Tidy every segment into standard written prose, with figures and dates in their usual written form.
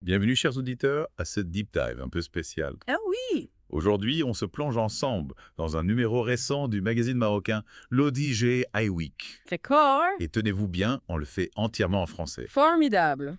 Bienvenue chers auditeurs à ce Deep Dive un peu spécial. Ah oui! Aujourd'hui, on se plonge ensemble dans un numéro récent du magazine marocain l'ODG iWeek. D'accord. Et tenez-vous bien, on le fait entièrement en français. Formidable.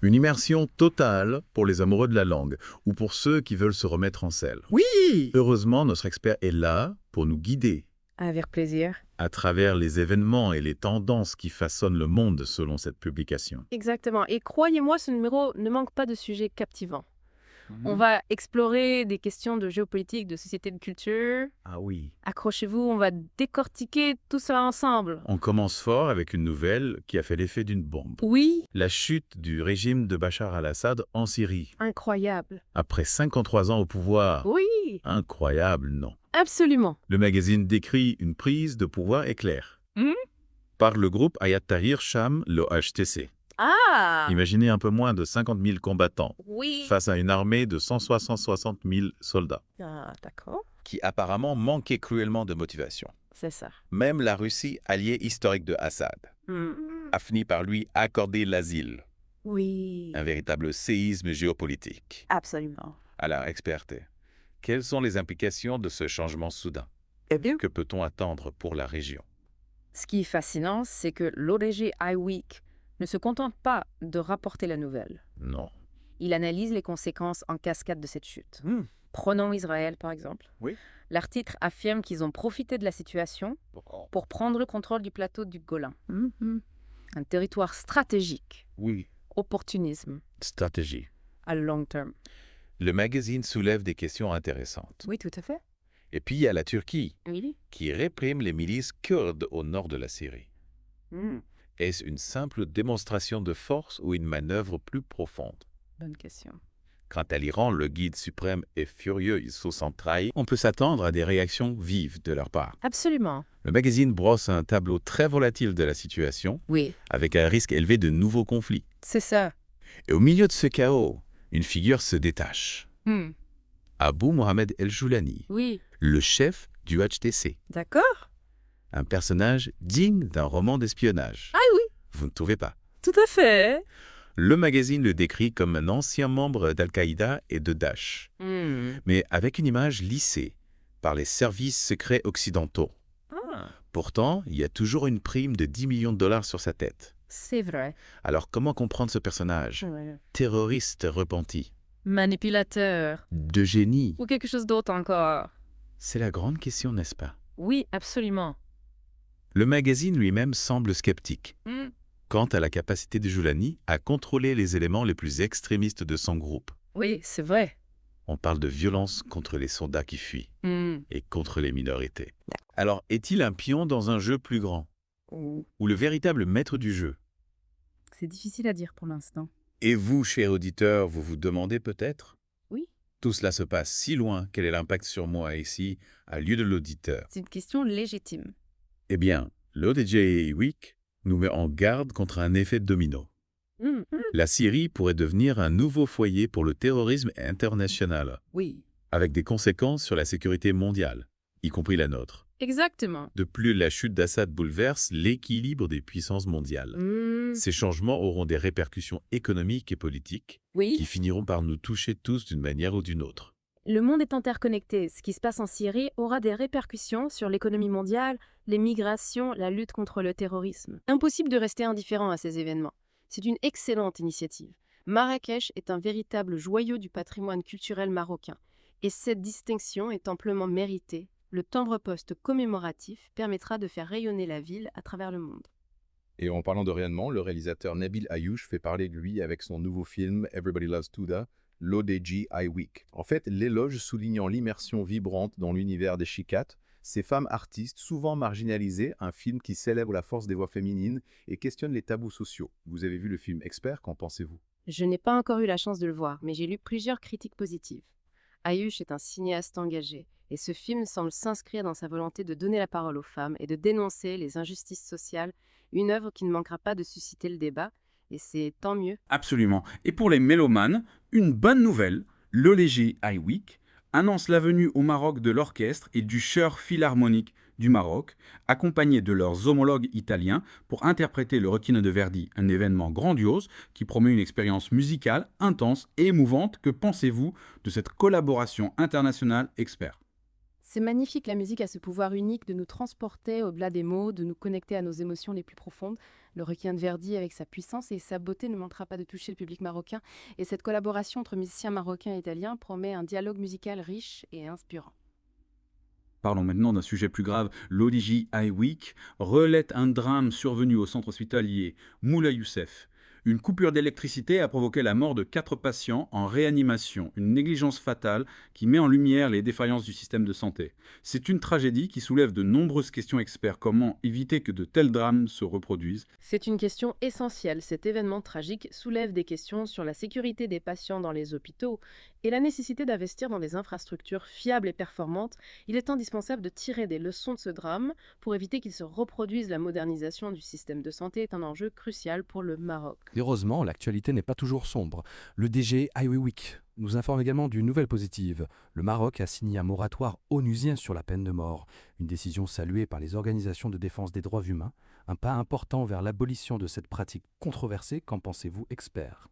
Une immersion totale pour les amoureux de la langue ou pour ceux qui veulent se remettre en selle. Oui! Heureusement, notre expert est là pour nous guider Avec plaisir. à travers les événements et les tendances qui façonnent le monde selon cette publication. Exactement. Et croyez-moi, ce numéro ne manque pas de sujets captivants. On va explorer des questions de géopolitique, de société, de culture. Ah oui. Accrochez-vous, on va décortiquer tout cela ensemble. On commence fort avec une nouvelle qui a fait l'effet d'une bombe. Oui, La chute du régime de Bachar al-Assad en Syrie. incroyable. Après 53 ans au pouvoir. Oui, Incroyable, non. absolument. Le magazine décrit une prise de pouvoir éclair Mhm. par le groupe Hayat Tahrir Sham, le HTC. Ah! Imaginez un peu moins de 50 000 combattants Oui. face à une armée de 160 000 soldats Ah, d'accord. qui apparemment manquaient cruellement de motivation. C'est ça. Même la Russie, alliée historique de Assad, a fini par lui accorder l'asile. Oui. Un véritable séisme géopolitique. Absolument. Alors, experte, quelles sont les implications de ce changement soudain? Eh bien, Que peut-on attendre pour la région? ce qui est fascinant, c'est que l'ODG iWeek ne se contente pas de rapporter la nouvelle. Non. Il analyse les conséquences en cascade de cette chute. Prenons Israël, par exemple. Oui. L'article affirme qu'ils ont profité de la situation pour prendre le contrôle du plateau du Golan. Un territoire stratégique. Oui. Opportunisme Stratégie. à long terme. Le magazine soulève des questions intéressantes. Oui, tout à fait. Et puis il y a la Turquie, Oui. qui réprime les milices kurdes au nord de la Syrie. Est-ce une simple démonstration de force ou une manœuvre plus profonde? Bonne question. Quant à l'Iran, le guide suprême est furieux, il se sent trahi. On peut s'attendre à des réactions vives de leur part. Absolument. Le magazine brosse un tableau très volatile de la situation, Oui, avec un risque élevé de nouveaux conflits. c'est ça. Et au milieu de ce chaos, une figure se détache. Abou Mohamed El-Joulani, Oui. le chef du HTC. D'accord. Un personnage digne d'un roman d'espionnage. Ah oui, Vous ne trouvez pas? tout à fait. Le magazine le décrit comme un ancien membre d'Al-Qaïda et de Daesh, mais avec une image lissée par les services secrets occidentaux. Ah, Pourtant, il y a toujours une prime de 10 millions de dollars sur sa tête. c'est vrai. Alors comment comprendre ce personnage? Terroriste repenti, Manipulateur. de génie? Ou quelque chose d'autre encore. C'est la grande question, n'est-ce pas? Oui, absolument. Le magazine lui-même semble sceptique quant à la capacité de Joulani à contrôler les éléments les plus extrémistes de son groupe. Oui, c'est vrai. On parle de violence contre les soldats qui fuient et contre les minorités. Alors, est-il un pion dans un jeu plus grand? Ou le véritable maître du jeu? C'est difficile à dire pour l'instant. Et vous, cher auditeur, vous vous demandez peut-être? Oui. Tout cela se passe si loin, quel est l'impact sur moi ici, à lieu de l'auditeur? C'est une question légitime. Eh bien, l'ODJ Week nous met en garde contre un effet domino. La Syrie pourrait devenir un nouveau foyer pour le terrorisme international, Oui. avec des conséquences sur la sécurité mondiale, y compris la nôtre. Exactement. De plus, la chute d'Assad bouleverse l'équilibre des puissances mondiales. Ces changements auront des répercussions économiques et politiques qui Oui. finiront par nous toucher tous d'une manière ou d'une autre. Le monde est interconnecté. Ce qui se passe en Syrie aura des répercussions sur l'économie mondiale, les migrations, la lutte contre le terrorisme. Impossible de rester indifférent à ces événements. C'est une excellente initiative. Marrakech est un véritable joyau du patrimoine culturel marocain. Et cette distinction est amplement méritée. Le timbre-poste commémoratif permettra de faire rayonner la ville à travers le monde. Et en parlant de rayonnement, le réalisateur Nabil Ayouch fait parler de lui avec son nouveau film Everybody Loves Touda, l'ODG iWeek. En fait, l'éloge soulignant l'immersion vibrante dans l'univers des Chicates, ces femmes artistes souvent marginalisées, un film qui célèbre la force des voix féminines et questionne les tabous sociaux. Vous avez vu le film Expert, qu'en pensez-vous? Je n'ai pas encore eu la chance de le voir, mais j'ai lu plusieurs critiques positives. Ayouch est un cinéaste engagé, et ce film semble s'inscrire dans sa volonté de donner la parole aux femmes et de dénoncer les injustices sociales, une œuvre qui ne manquera pas de susciter le débat, et c'est tant mieux. Absolument. Et pour les mélomanes, une bonne nouvelle, l'ODG iWeek annonce la venue au Maroc de l'orchestre et du chœur philharmonique du Maroc, accompagnés de leurs homologues italiens, pour interpréter le Requiem de Verdi, un événement grandiose qui promet une expérience musicale intense et émouvante. Que pensez-vous de cette collaboration internationale expert? C'est magnifique, la musique a ce pouvoir unique de nous transporter au-delà des mots, de nous connecter à nos émotions les plus profondes. Le Requiem de Verdi, avec sa puissance et sa beauté, ne manquera pas de toucher le public marocain. Et cette collaboration entre musiciens marocains et italiens promet un dialogue musical riche et inspirant. Parlons maintenant d'un sujet plus grave. L'ODJ Eye Week relaie un drame survenu au centre hospitalier Moulay Youssef. Une coupure d'électricité a provoqué la mort de 4 patients en réanimation, une négligence fatale qui met en lumière les défaillances du système de santé. C'est une tragédie qui soulève de nombreuses questions experts. Comment éviter que de tels drames se reproduisent? C'est une question essentielle. Cet événement tragique soulève des questions sur la sécurité des patients dans les hôpitaux et la nécessité d'investir dans des infrastructures fiables et performantes. Il est indispensable de tirer des leçons de ce drame pour éviter qu'il se reproduise. La modernisation du système de santé est un enjeu crucial pour le Maroc. Heureusement, l'actualité n'est pas toujours sombre. Le DG Highway Week nous informe également d'une nouvelle positive. Le Maroc a signé un moratoire onusien sur la peine de mort, une décision saluée par les organisations de défense des droits humains, un pas important vers l'abolition de cette pratique controversée. Qu'en pensez-vous, experts?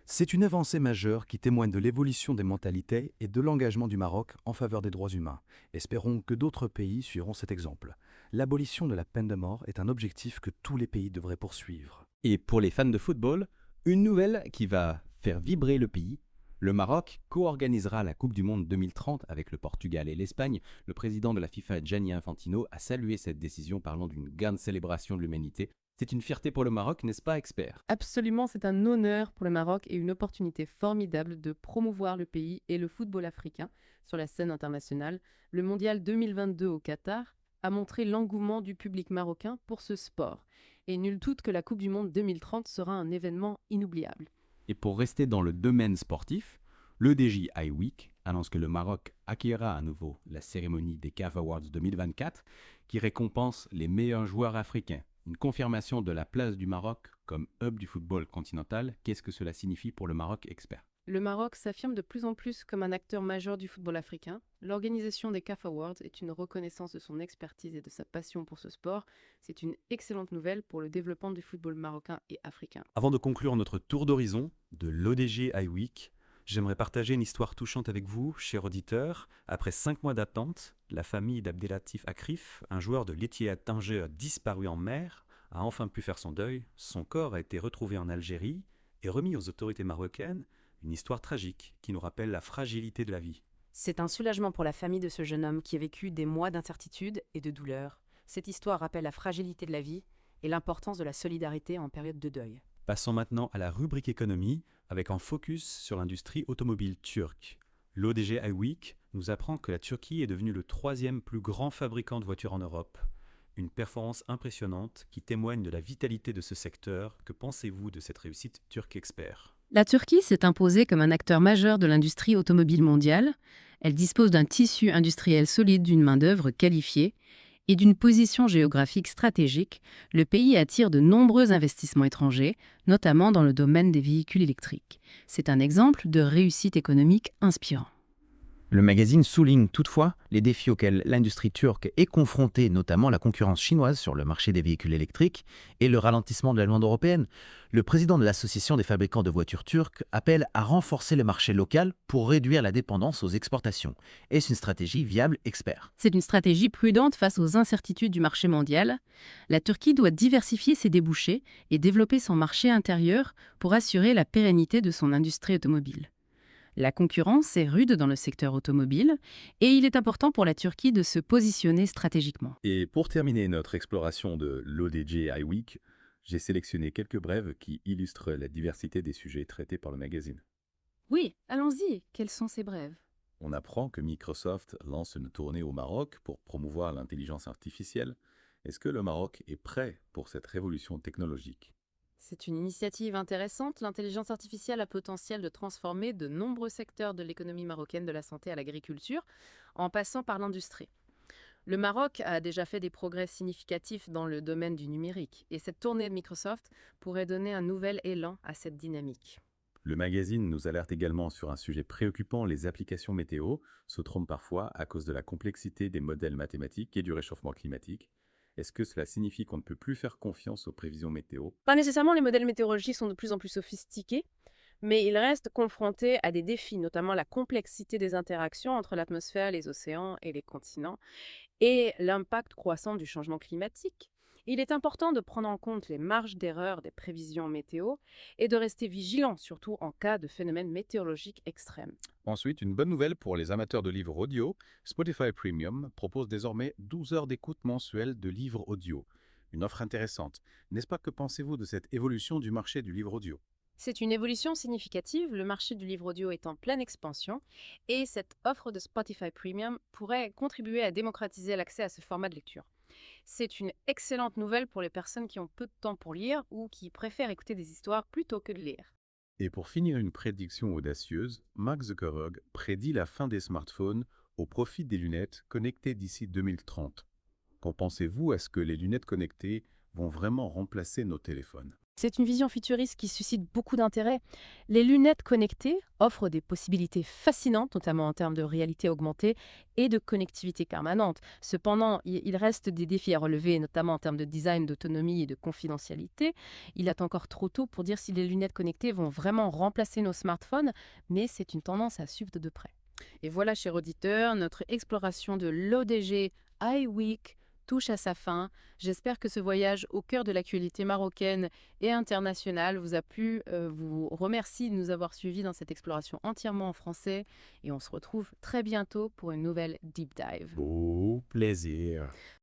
C'est une avancée majeure qui témoigne de l'évolution des mentalités et de l'engagement du Maroc en faveur des droits humains. Espérons que d'autres pays suivront cet exemple. L'abolition de la peine de mort est un objectif que tous les pays devraient poursuivre. Et pour les fans de football, une nouvelle qui va faire vibrer le pays. Le Maroc co-organisera la Coupe du Monde 2030 avec le Portugal et l'Espagne. Le président de la FIFA, Gianni Infantino, a salué cette décision parlant d'une grande célébration de l'humanité. C'est une fierté pour le Maroc, n'est-ce pas, expert? Absolument, c'est un honneur pour le Maroc et une opportunité formidable de promouvoir le pays et le football africain sur la scène internationale. Le Mondial 2022 au Qatar a montré l'engouement du public marocain pour ce sport. Et nul doute que la Coupe du Monde 2030 sera un événement inoubliable. Et pour rester dans le domaine sportif, l'EDJ Eye Week annonce que le Maroc accueillera à nouveau la cérémonie des CAF Awards 2024 qui récompense les meilleurs joueurs africains. Une confirmation de la place du Maroc comme hub du football continental. Qu'est-ce que cela signifie pour le Maroc, expert? Le Maroc s'affirme de plus en plus comme un acteur majeur du football africain. L'organisation des CAF Awards est une reconnaissance de son expertise et de sa passion pour ce sport. C'est une excellente nouvelle pour le développement du football marocain et africain. Avant de conclure notre tour d'horizon de l'ODG Eye Week, j'aimerais partager une histoire touchante avec vous, chers auditeurs. Après 5 mois d'attente, la famille d'Abdelatif Akrif, un joueur de l'Etihad Tanger disparu en mer, a enfin pu faire son deuil. Son corps a été retrouvé en Algérie et remis aux autorités marocaines. Une histoire tragique qui nous rappelle la fragilité de la vie. C'est un soulagement pour la famille de ce jeune homme qui a vécu des mois d'incertitude et de douleur. Cette histoire rappelle la fragilité de la vie et l'importance de la solidarité en période de deuil. Passons maintenant à la rubrique économie avec un focus sur l'industrie automobile turque. L'ODG Eye Week nous apprend que la Turquie est devenue le 3e plus grand fabricant de voitures en Europe. Une performance impressionnante qui témoigne de la vitalité de ce secteur. Que pensez-vous de cette réussite turque, expert? La Turquie s'est imposée comme un acteur majeur de l'industrie automobile mondiale. Elle dispose d'un tissu industriel solide, d'une main-d'œuvre qualifiée et d'une position géographique stratégique. Le pays attire de nombreux investissements étrangers, notamment dans le domaine des véhicules électriques. C'est un exemple de réussite économique inspirant. Le magazine souligne toutefois les défis auxquels l'industrie turque est confrontée, notamment la concurrence chinoise sur le marché des véhicules électriques et le ralentissement de la demande européenne. Le président de l'Association des fabricants de voitures turcs appelle à renforcer le marché local pour réduire la dépendance aux exportations. Est-ce une stratégie viable, expert? C'est une stratégie prudente face aux incertitudes du marché mondial. La Turquie doit diversifier ses débouchés et développer son marché intérieur pour assurer la pérennité de son industrie automobile. La concurrence est rude dans le secteur automobile et il est important pour la Turquie de se positionner stratégiquement. Et pour terminer notre exploration de l'ODJ Eye Week, j'ai sélectionné quelques brèves qui illustrent la diversité des sujets traités par le magazine. Oui, allons-y. Quelles sont ces brèves? On apprend que Microsoft lance une tournée au Maroc pour promouvoir l'intelligence artificielle. Est-ce que le Maroc est prêt pour cette révolution technologique? C'est une initiative intéressante. L'intelligence artificielle a potentiel de transformer de nombreux secteurs de l'économie marocaine, de la santé à l'agriculture, en passant par l'industrie. Le Maroc a déjà fait des progrès significatifs dans le domaine du numérique, et cette tournée de Microsoft pourrait donner un nouvel élan à cette dynamique. Le magazine nous alerte également sur un sujet préoccupant, les applications météo se trompent parfois à cause de la complexité des modèles mathématiques et du réchauffement climatique. Est-ce que cela signifie qu'on ne peut plus faire confiance aux prévisions météo? Pas nécessairement, les modèles météorologiques sont de plus en plus sophistiqués, mais ils restent confrontés à des défis, notamment la complexité des interactions entre l'atmosphère, les océans et les continents, et l'impact croissant du changement climatique. Il est important de prendre en compte les marges d'erreur des prévisions météo et de rester vigilant, surtout en cas de phénomènes météorologiques extrêmes. Ensuite, une bonne nouvelle pour les amateurs de livres audio, Spotify Premium propose désormais 12 heures d'écoute mensuelle de livres audio. Une offre intéressante. N'est-ce pas? Que pensez-vous de cette évolution du marché du livre audio? C'est une évolution significative, le marché du livre audio est en pleine expansion et cette offre de Spotify Premium pourrait contribuer à démocratiser l'accès à ce format de lecture. C'est une excellente nouvelle pour les personnes qui ont peu de temps pour lire ou qui préfèrent écouter des histoires plutôt que de lire. Et pour finir une prédiction audacieuse, Mark Zuckerberg prédit la fin des smartphones au profit des lunettes connectées d'ici 2030. Qu'en pensez-vous? Est-ce que les lunettes connectées vont vraiment remplacer nos téléphones? C'est une vision futuriste qui suscite beaucoup d'intérêt. Les lunettes connectées offrent des possibilités fascinantes, notamment en termes de réalité augmentée et de connectivité permanente. Cependant, il reste des défis à relever, notamment en termes de design, d'autonomie et de confidentialité. Il est encore trop tôt pour dire si les lunettes connectées vont vraiment remplacer nos smartphones, mais c'est une tendance à suivre de près. Et voilà, chers auditeurs, notre exploration de l'ODG iWeek touche à sa fin. J'espère que ce voyage au cœur de l'actualité marocaine et internationale vous a plu. Vous remercie de nous avoir suivis dans cette exploration entièrement en français et on se retrouve très bientôt pour une nouvelle Deep Dive. Au plaisir.